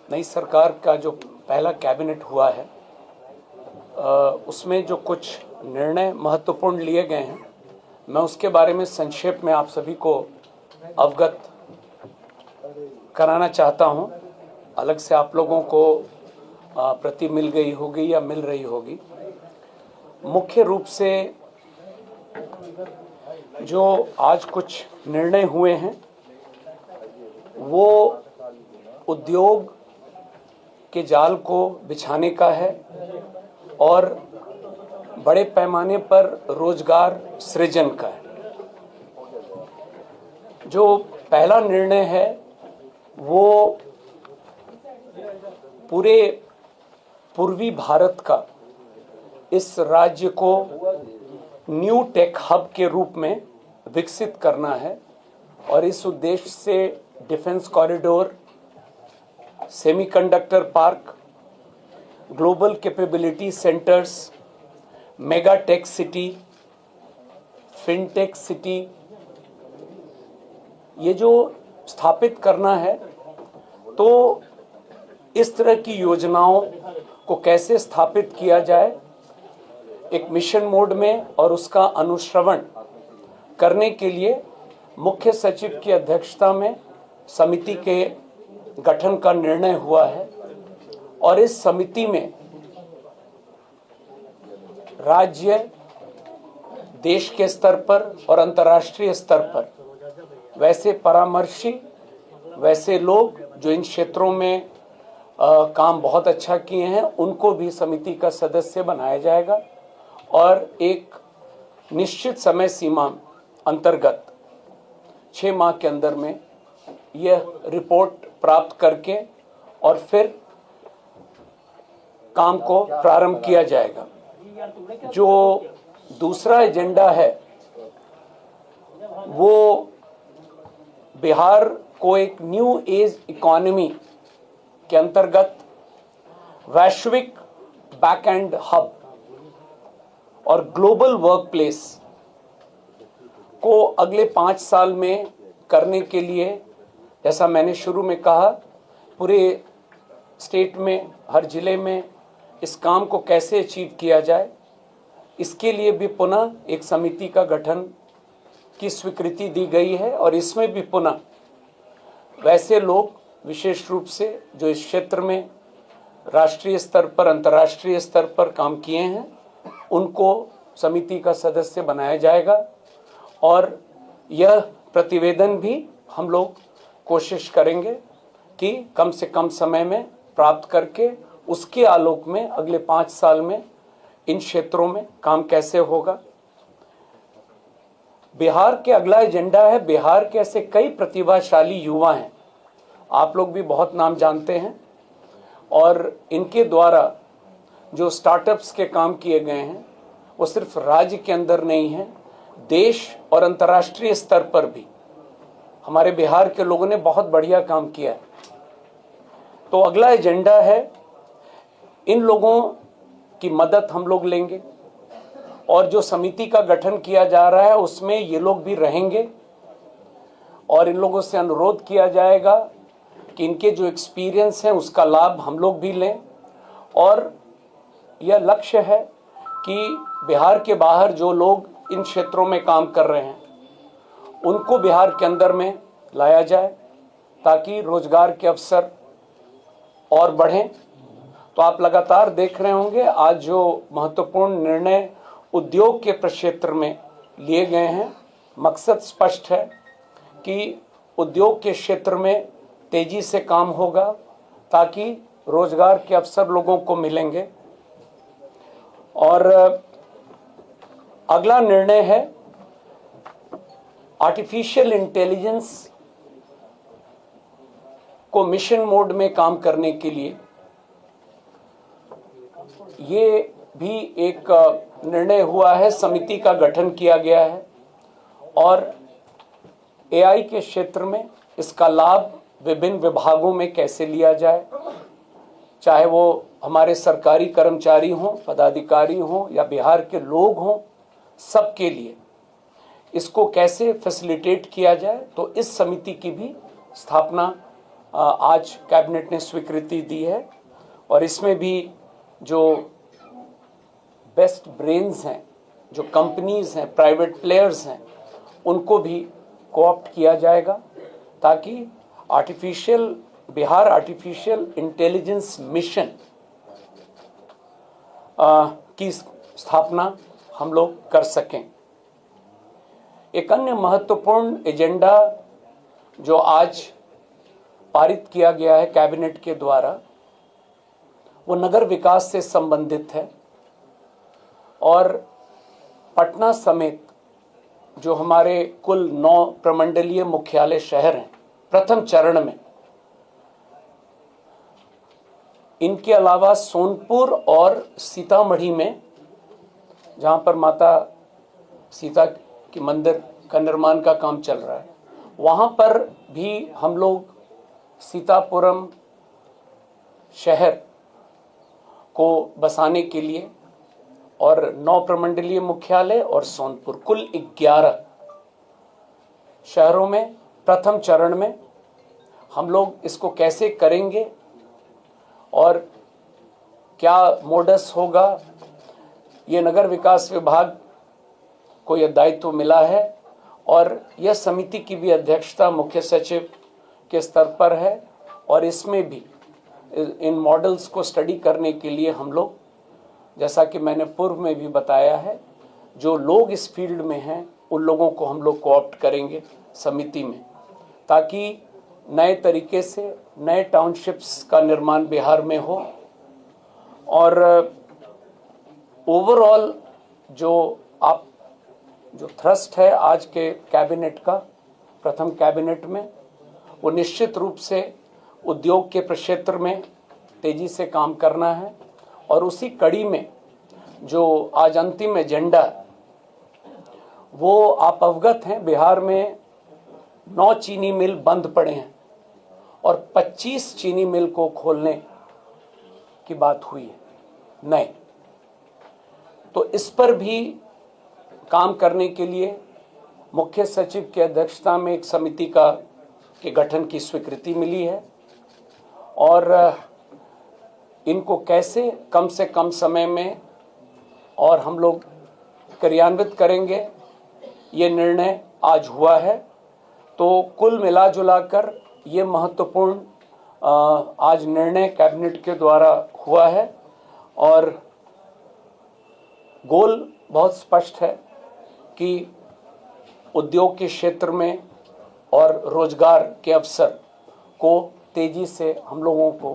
नई सरकार का जो पहला कैबिनेट हुआ है उसमें जो कुछ निर्णय महत्वपूर्ण लिए गए हैं, मैं उसके बारे में संक्षेप में आप सभी को अवगत कराना चाहता हूं। अलग से आप लोगों को प्रति मिल गई होगी या मिल रही होगी। मुख्य रूप से जो आज कुछ निर्णय हुए हैं वो उद्योग के जाल को बिछाने का है और बड़े पैमाने पर रोजगार सृजन का है। जो पहला निर्णय है वो पूरे पूर्वी भारत का इस राज्य को न्यू टेक हब के रूप में विकसित करना है और इस उद्देश्य से defence corridor, semiconductor park, global capability centres, mega tech city, fintech city, ये जो स्थापित करना है, तो इस तरह की योजनाओं को कैसे स्थापित किया जाए एक मिशन मोड में और उसका अनुश्रवण करने के लिए मुख्य सचिव की अध्यक्षता में समिति के गठन का निर्णय हुआ है और इस समिति में राज्य, देश के स्तर पर और अंतर्राष्ट्रीय स्तर पर वैसे परामर्शी, वैसे लोग जो इन क्षेत्रों में काम बहुत अच्छा किए हैं, उनको भी समिति का सदस्य बनाया जाएगा और एक निश्चित समय सीमा अंतर्गत 6 माह के अंदर में यह रिपोर्ट प्राप्त करके और फिर काम को प्रारंभ किया जाएगा। जो दूसरा एजेंडा है वो बिहार को एक न्यू एज इकोनॉमी के अंतर्गत वैश्विक बैक एंड हब और ग्लोबल वर्क प्लेस को अगले 5 साल में करने के लिए, जैसा मैंने शुरू में कहा, पूरे स्टेट में, हर जिले में इस काम को कैसे अचीव किया जाए, इसके लिए भी पुनः एक समिति का गठन की स्वीकृति दी गई है और इसमें भी पुनः वैसे लोग विशेष रूप से जो इस क्षेत्र में राष्ट्रीय स्तर पर, अंतर्राष्ट्रीय स्तर पर काम किए हैं, उनको समिति का सदस्य बनाया जाएगा और यह प्रतिवेदन भी हम लोग कोशिश करेंगे कि कम से कम समय में प्राप्त करके उसके आलोक में अगले 5 साल में इन क्षेत्रों में काम कैसे होगा। बिहार के अगला एजेंडा है, बिहार के ऐसे कई प्रतिभाशाली युवा हैं, आप लोग भी बहुत नाम जानते हैं, और इनके द्वारा जो स्टार्टअप्स के काम किए गए हैं वो सिर्फ राज्य के अंदर नहीं है, देश और अंतर्राष्ट्रीय स्तर पर भी हमारे बिहार के लोगों ने बहुत बढ़िया काम किया है। तो अगला एजेंडा है, इन लोगों की मदद हम लोग लेंगे और जो समिति का गठन किया जा रहा है उसमें ये लोग भी रहेंगे और इन लोगों से अनुरोध किया जाएगा कि इनके जो एक्सपीरियंस हैं उसका लाभ हम लोग भी लें और यह लक्ष्य है कि बिहार के बाहर जो लोग इन क्षेत्रों में काम कर रहे हैं उनको बिहार के अंदर में लाया जाए ताकि रोजगार के अवसर और बढ़ें। तो आप लगातार देख रहे होंगे आज जो महत्वपूर्ण निर्णय उद्योग के प्रक्षेत्र में लिए गए हैं, मकसद स्पष्ट है कि उद्योग के क्षेत्र में तेजी से काम होगा ताकि रोजगार के अवसर लोगों को मिलेंगे। और अगला निर्णय है आर्टिफिशियल इंटेलिजेंस को मिशन मोड में काम करने के लिए ये भी एक निर्णय हुआ है, समिति का गठन किया गया है और एआई के क्षेत्र में इसका लाभ विभिन्न विभागों में कैसे लिया जाए, चाहे वो हमारे सरकारी कर्मचारी हों, पदाधिकारी हों या बिहार के लोग हों, सबके लिए इसको कैसे फैसिलिटेट किया जाए। तो इस समिति की भी स्थापना आज कैबिनेट ने स्वीकृति दी है और इसमें भी जो बेस्ट ब्रेन्स हैं, जो कंपनीज हैं, प्राइवेट प्लेयर्स हैं, उनको भी कोऑप्ट किया जाएगा ताकि बिहार आर्टिफिशियल इंटेलिजेंस मिशन की स्थापना हम लोग कर सकें। एक अन्य महत्वपूर्ण एजेंडा जो आज पारित किया गया है कैबिनेट के द्वारा, वो नगर विकास से संबंधित है और पटना समेत जो हमारे कुल 9 प्रमंडलीय मुख्यालय शहर हैं, प्रथम चरण में इनके अलावा सोनपुर और सीतामढ़ी में, जहां पर माता सीता के मंदिर का निर्माण का काम चल रहा है, वहां पर भी हम लोग सीतापुरम शहर को बसाने के लिए और 9 प्रमंडलीय मुख्यालय और सोनपुर, कुल 11 शहरों में प्रथम चरण में हम लोग इसको कैसे करेंगे और क्या मोडस होगा, ये नगर विकास विभाग को यह दायित्व मिला है और यह समिति की भी अध्यक्षता मुख्य सचिव के स्तर पर है और इसमें भी इन मॉडल्स को स्टडी करने के लिए हम लोग, जैसा कि मैंने पूर्व में भी बताया है, जो लोग इस फील्ड में हैं उन लोगों को हम लोग कोऑप्ट करेंगे समिति में, ताकि नए तरीके से नए टाउनशिप्स का निर्माण बिहार में हो और ओवरऑल जो थ्रस्ट है आज के कैबिनेट का, प्रथम कैबिनेट में, वो निश्चित रूप से उद्योग के क्षेत्र में तेजी से काम करना है और उसी कड़ी में जो आज अंतिम एजेंडा, वो आप अवगत हैं, बिहार में 9 चीनी मिल बंद पड़े हैं और 25 चीनी मिल को खोलने की बात हुई है नए। तो इस पर भी काम करने के लिए मुख्य सचिव की अध्यक्षता में एक समिति के गठन की स्वीकृति मिली है और इनको कैसे कम से कम समय में और हम लोग क्रियान्वित करेंगे, ये निर्णय आज हुआ है। तो कुल मिला जुलाकर ये महत्वपूर्ण आज निर्णय कैबिनेट के द्वारा हुआ है और गोल बहुत स्पष्ट है कि उद्योग के क्षेत्र में और रोजगार के अवसर को तेजी से हम लोगों को